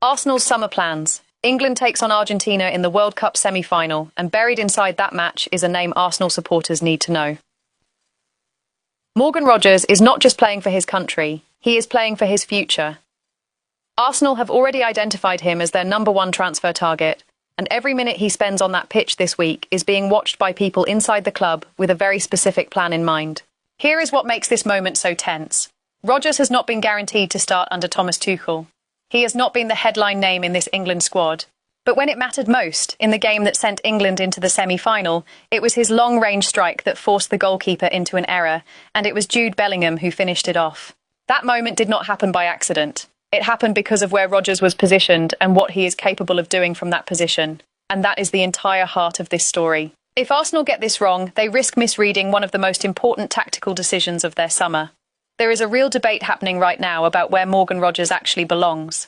Arsenal's summer plans. England takes on Argentina in the World Cup semi-final, and buried inside that match is a name Arsenal supporters need to know. Morgan Rogers is not just playing for his country, he is playing for his future. Arsenal have already identified him as their #1 transfer target, and every minute he spends on that pitch this week is being watched by people inside the club with a very specific plan in mind. Here is what makes this moment so tense. Rogers has not been guaranteed to start under Thomas Tuchel. He has not been the headline name in this England squad. But when it mattered most, in the game that sent England into the semi-final, it was his long-range strike that forced the goalkeeper into an error, and it was Jude Bellingham who finished it off. That moment did not happen by accident. It happened because of where Rogers was positioned and what he is capable of doing from that position. And that is the entire heart of this story. If Arsenal get this wrong, they risk misreading one of the most important tactical decisions of their summer. There is a real debate happening right now about where Morgan Rogers actually belongs.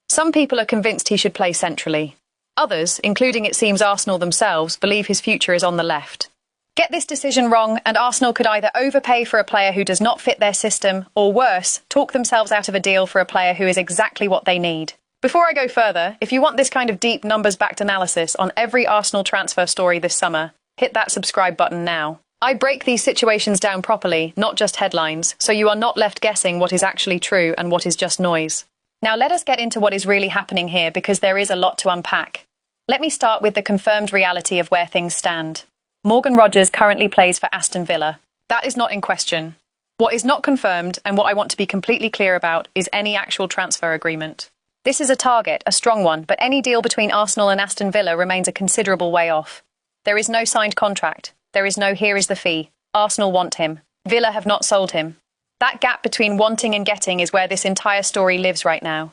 Some people are convinced he should play centrally. Others, including it seems Arsenal themselves, believe his future is on the left. Get this decision wrong, and Arsenal could either overpay for a player who does not fit their system, or worse, talk themselves out of a deal for a player who is exactly what they need. Before I go further, if you want this kind of deep numbers-backed analysis on every Arsenal transfer story this summer, hit that subscribe button now. I break these situations down properly, not just headlines, so you are not left guessing what is actually true and what is just noise. Now let us get into what is really happening here, because there is a lot to unpack. Let me start with the confirmed reality of where things stand. Morgan Rogers currently plays for Aston Villa. That is not in question. What is not confirmed, and what I want to be completely clear about, is any actual transfer agreement. This is a target, a strong one, but any deal between Arsenal and Aston Villa remains a considerable way off. There is no signed contract. There is no "here is the fee." Arsenal want him. Villa have not sold him. That gap between wanting and getting is where this entire story lives right now.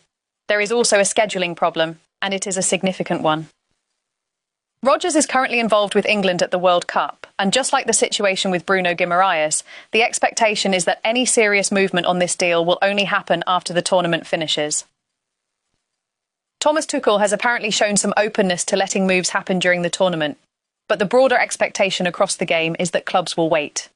There is also a scheduling problem, and it is a significant one. Rogers is currently involved with England at the World Cup, and just like the situation with Bruno Guimarães, the expectation is that any serious movement on this deal will only happen after the tournament finishes. Thomas Tuchel has apparently shown some openness to letting moves happen during the tournament, but the broader expectation across the game is that clubs will wait.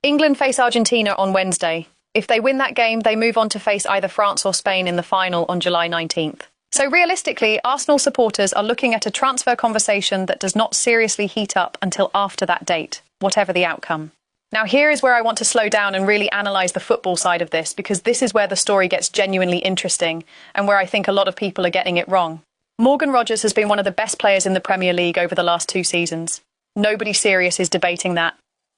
England face Argentina on Wednesday. If they win that game, they move on to face either France or Spain in the final on July 19th. So realistically, Arsenal supporters are looking at a transfer conversation that does not seriously heat up until after that date, whatever the outcome. Now here is where I want to slow down and really analyse the football side of this, because this is where the story gets genuinely interesting and where I think a lot of people are getting it wrong. Morgan Rogers has been one of the best players in the Premier League over the last 2 seasons. Nobody serious is debating that.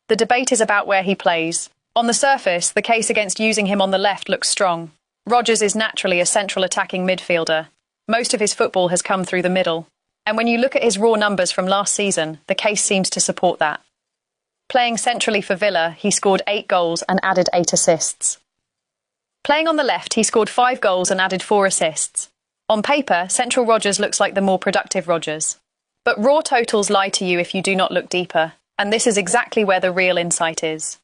The debate is about where he plays. On the surface, the case against using him on the left looks strong. Rogers is naturally a central attacking midfielder. Most of his football has come through the middle. And when you look at his raw numbers from last season, the case seems to support that. Playing centrally for Villa, he scored 8 goals and added 8 assists. Playing on the left, he scored 5 goals and added 4 assists. On paper, central Rogers looks like the more productive Rogers. But raw totals lie to you if you do not look deeper, and this is exactly where the real insight is.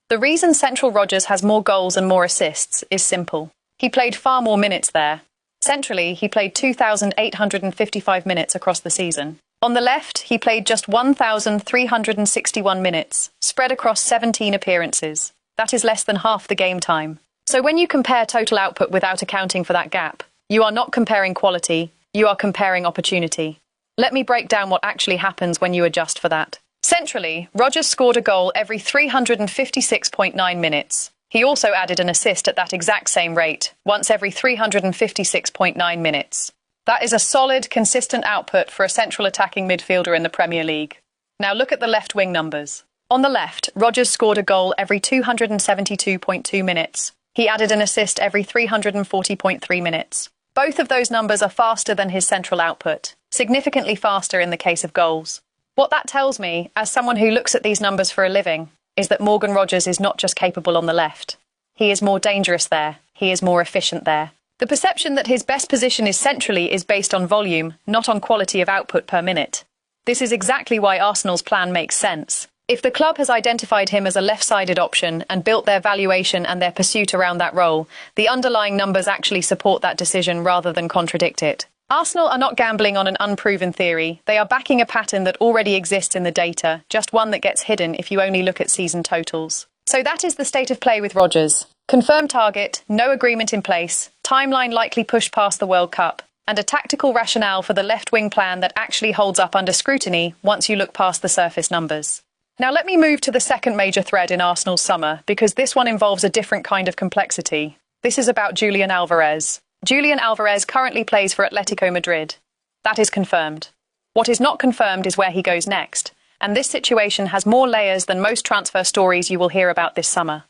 The reason central Rogers has more goals and more assists is simple. He played far more minutes there. Centrally, he played 2,855 minutes across the season. On the left, he played just 1,361 minutes, spread across 17 appearances. That is less than half the game time. So when you compare total output without accounting for that gap, you are not comparing quality, you are comparing opportunity. Let me break down what actually happens when you adjust for that. Centrally, Rogers scored a goal every 356.9 minutes. He also added an assist at that exact same rate, once every 356.9 minutes. That is a solid, consistent output for a central attacking midfielder in the Premier League. Now look at the left wing numbers. On the left, Rogers scored a goal every 272.2 minutes. He added an assist every 340.3 minutes. Both of those numbers are faster than his central output, significantly faster in the case of goals. What that tells me, as someone who looks at these numbers for a living, is that Morgan Rogers is not just capable on the left. He is more dangerous there. He is more efficient there. The perception that his best position is centrally is based on volume, not on quality of output per minute. This is exactly why Arsenal's plan makes sense. If the club has identified him as a left-sided option and built their valuation and their pursuit around that role, the underlying numbers actually support that decision rather than contradict it. Arsenal are not gambling on an unproven theory. They are backing a pattern that already exists in the data, just one that gets hidden if you only look at season totals. So that is the state of play with Rogers. Confirmed target, no agreement in place, timeline likely pushed past the World Cup, and a tactical rationale for the left-wing plan that actually holds up under scrutiny once you look past the surface numbers. Now let me move to the second major thread in Arsenal's summer, because this one involves a different kind of complexity. This is about Julian Alvarez. Julian Alvarez currently plays for Atletico Madrid. That is confirmed. What is not confirmed is where he goes next, and this situation has more layers than most transfer stories you will hear about this summer.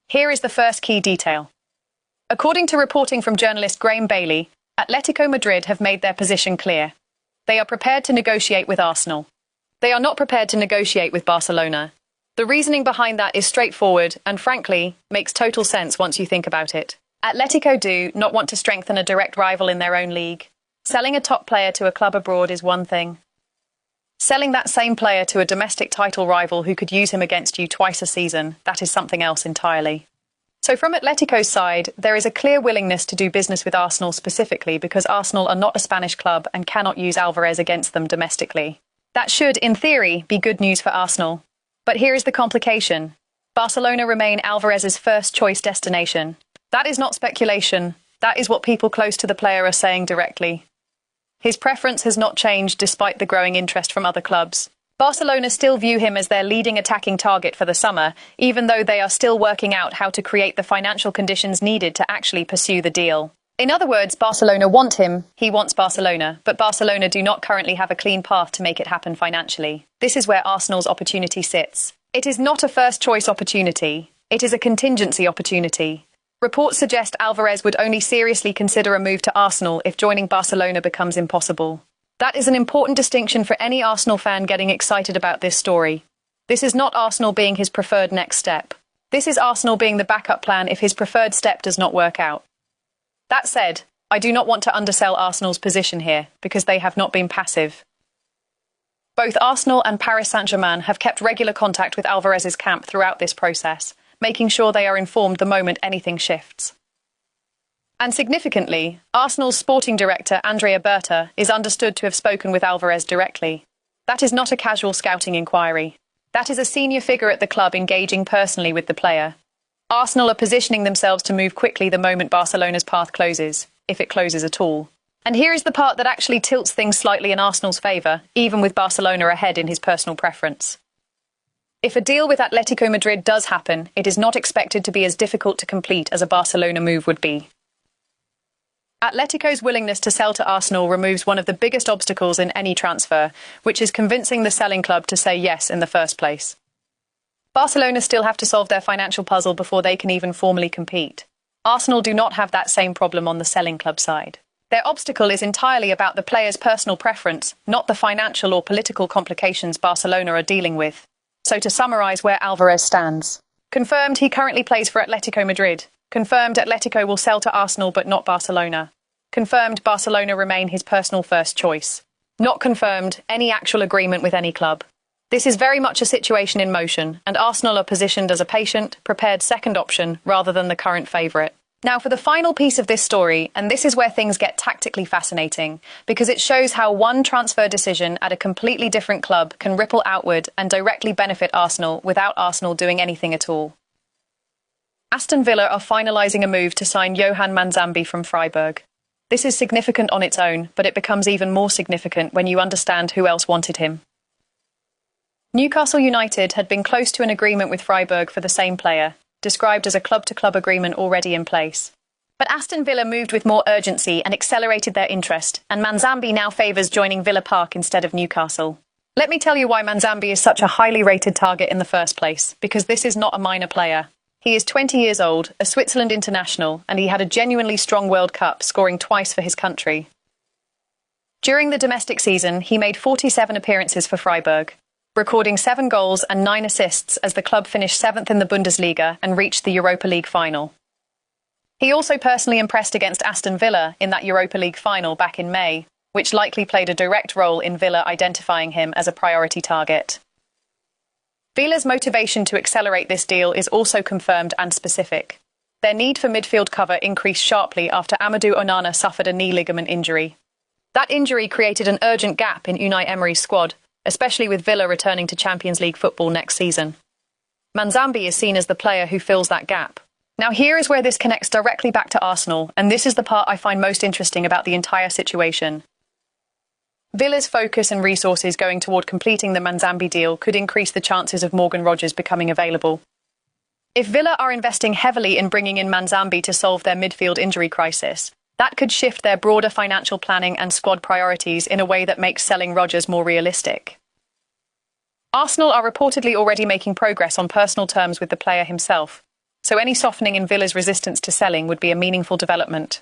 Here is the first key detail. According to reporting from journalist Graham Bailey, Atletico Madrid have made their position clear. They are prepared to negotiate with Arsenal. They are not prepared to negotiate with Barcelona. The reasoning behind that is straightforward and, frankly, makes total sense once you think about it. Atletico do not want to strengthen a direct rival in their own league. Selling a top player to a club abroad is one thing. Selling that same player to a domestic title rival who could use him against you twice a season, that is something else entirely. So from Atletico's side, there is a clear willingness to do business with Arsenal specifically because Arsenal are not a Spanish club and cannot use Alvarez against them domestically. That should, in theory, be good news for Arsenal. But here is the complication. Barcelona remain Alvarez's first choice destination. That is not speculation. That is what people close to the player are saying directly. His preference has not changed despite the growing interest from other clubs. Barcelona still view him as their leading attacking target for the summer, even though they are still working out how to create the financial conditions needed to actually pursue the deal. In other words, Barcelona want him, he wants Barcelona, but Barcelona do not currently have a clean path to make it happen financially. This is where Arsenal's opportunity sits. It is not a first-choice opportunity. It is a contingency opportunity. Reports suggest Alvarez would only seriously consider a move to Arsenal if joining Barcelona becomes impossible. That is an important distinction for any Arsenal fan getting excited about this story. This is not Arsenal being his preferred next step. This is Arsenal being the backup plan if his preferred step does not work out. That said, I do not want to undersell Arsenal's position here, because they have not been passive. Both Arsenal and Paris Saint-Germain have kept regular contact with Alvarez's camp throughout this process, making sure they are informed the moment anything shifts. And significantly, Arsenal's sporting director, Andrea Berta, is understood to have spoken with Alvarez directly. That is not a casual scouting inquiry. That is a senior figure at the club engaging personally with the player. Arsenal are positioning themselves to move quickly the moment Barcelona's path closes, if it closes at all. And here is the part that actually tilts things slightly in Arsenal's favour, even with Barcelona ahead in his personal preference. If a deal with Atletico Madrid does happen, it is not expected to be as difficult to complete as a Barcelona move would be. Atletico's willingness to sell to Arsenal removes one of the biggest obstacles in any transfer, which is convincing the selling club to say yes in the first place. Barcelona still have to solve their financial puzzle before they can even formally compete. Arsenal do not have that same problem on the selling club side. Their obstacle is entirely about the player's personal preference, not the financial or political complications Barcelona are dealing with. So to summarise where Alvarez stands. Confirmed he currently plays for Atletico Madrid. Confirmed Atletico will sell to Arsenal but not Barcelona. Confirmed Barcelona remain his personal first choice. Not confirmed any actual agreement with any club. This is very much a situation in motion, and Arsenal are positioned as a patient, prepared second option rather than the current favourite. Now for the final piece of this story, and this is where things get tactically fascinating, because it shows how one transfer decision at a completely different club can ripple outward and directly benefit Arsenal without Arsenal doing anything at all. Aston Villa are finalising a move to sign Johan Manzambi from Freiburg. This is significant on its own, but it becomes even more significant when you understand who else wanted him. Newcastle United had been close to an agreement with Freiburg for the same player, described as a club-to-club agreement already in place. But Aston Villa moved with more urgency and accelerated their interest, and Manzambi now favours joining Villa Park instead of Newcastle. Let me tell you why Manzambi is such a highly rated target in the first place, because this is not a minor player. He is 20 years old, a Switzerland international, and he had a genuinely strong World Cup, scoring twice for his country. During the domestic season, he made 47 appearances for Freiburg, recording 7 goals and 9 assists as the club finished 7th in the Bundesliga and reached the Europa League final. He also personally impressed against Aston Villa in that Europa League final back in May, which likely played a direct role in Villa identifying him as a priority target. Villa's motivation to accelerate this deal is also confirmed and specific. Their need for midfield cover increased sharply after Amadou Onana suffered a knee ligament injury. That injury created an urgent gap in Unai Emery's squad, especially with Villa returning to Champions League football next season. Manzambi is seen as the player who fills that gap. Now here is where this connects directly back to Arsenal, and this is the part I find most interesting about the entire situation. Villa's focus and resources going toward completing the Manzambi deal could increase the chances of Morgan Rogers becoming available. If Villa are investing heavily in bringing in Manzambi to solve their midfield injury crisis, that could shift their broader financial planning and squad priorities in a way that makes selling Rogers more realistic. Arsenal are reportedly already making progress on personal terms with the player himself, so any softening in Villa's resistance to selling would be a meaningful development.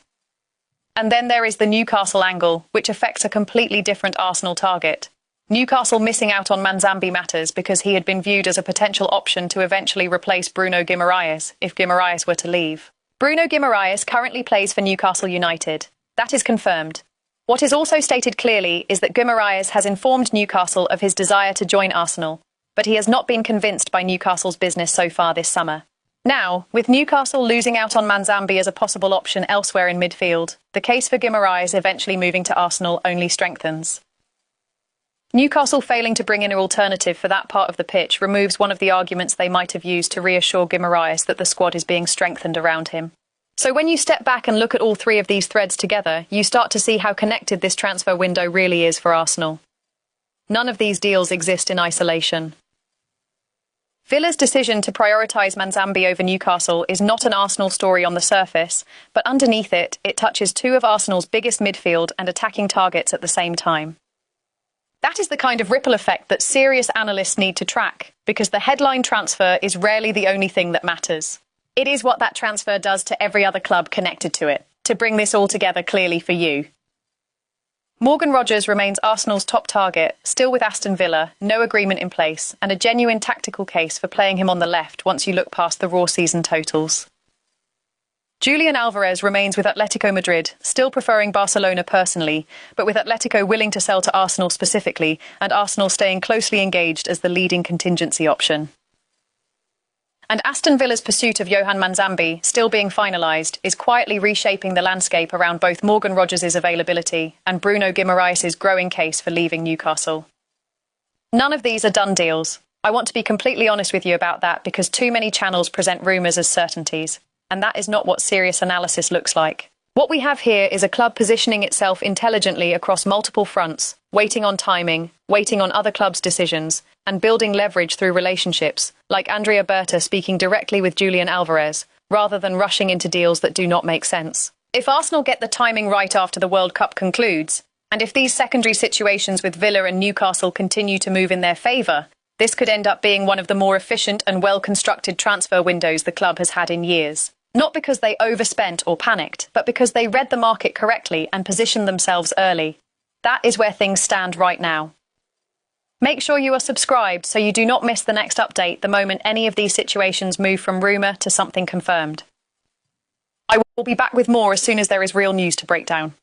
And then there is the Newcastle angle, which affects a completely different Arsenal target. Newcastle missing out on Manzambi matters because he had been viewed as a potential option to eventually replace Bruno Guimarães if Guimarães were to leave. Bruno Guimarães currently plays for Newcastle United. That is confirmed. What is also stated clearly is that Guimarães has informed Newcastle of his desire to join Arsenal, but he has not been convinced by Newcastle's business so far this summer. Now, with Newcastle losing out on Manzambi as a possible option elsewhere in midfield, the case for Guimarães eventually moving to Arsenal only strengthens. Newcastle failing to bring in an alternative for that part of the pitch removes one of the arguments they might have used to reassure Guimarães that the squad is being strengthened around him. So when you step back and look at all three of these threads together, you start to see how connected this transfer window really is for Arsenal. None of these deals exist in isolation. Villa's decision to prioritise Manzambi over Newcastle is not an Arsenal story on the surface, but underneath it, it touches two of Arsenal's biggest midfield and attacking targets at the same time. That is the kind of ripple effect that serious analysts need to track, because the headline transfer is rarely the only thing that matters. It is what that transfer does to every other club connected to it, to bring this all together clearly for you. Morgan Rogers remains Arsenal's top target, still with Aston Villa, no agreement in place, and a genuine tactical case for playing him on the left once you look past the raw season totals. Julian Alvarez remains with Atletico Madrid, still preferring Barcelona personally, but with Atletico willing to sell to Arsenal specifically, and Arsenal staying closely engaged as the leading contingency option. And Aston Villa's pursuit of Johan Manzambi, still being finalised, is quietly reshaping the landscape around both Morgan Rogers' availability and Bruno Guimarães' growing case for leaving Newcastle. None of these are done deals. I want to be completely honest with you about that because too many channels present rumours as certainties, and that is not what serious analysis looks like. What we have here is a club positioning itself intelligently across multiple fronts, waiting on timing, waiting on other clubs' decisions, and building leverage through relationships, like Andrea Berta speaking directly with Julian Alvarez, rather than rushing into deals that do not make sense. If Arsenal get the timing right after the World Cup concludes, and if these secondary situations with Villa and Newcastle continue to move in their favour, this could end up being one of the more efficient and well-constructed transfer windows the club has had in years. Not because they overspent or panicked, but because they read the market correctly and positioned themselves early. That is where things stand right now. Make sure you are subscribed so you do not miss the next update the moment any of these situations move from rumour to something confirmed. I will be back with more as soon as there is real news to break down.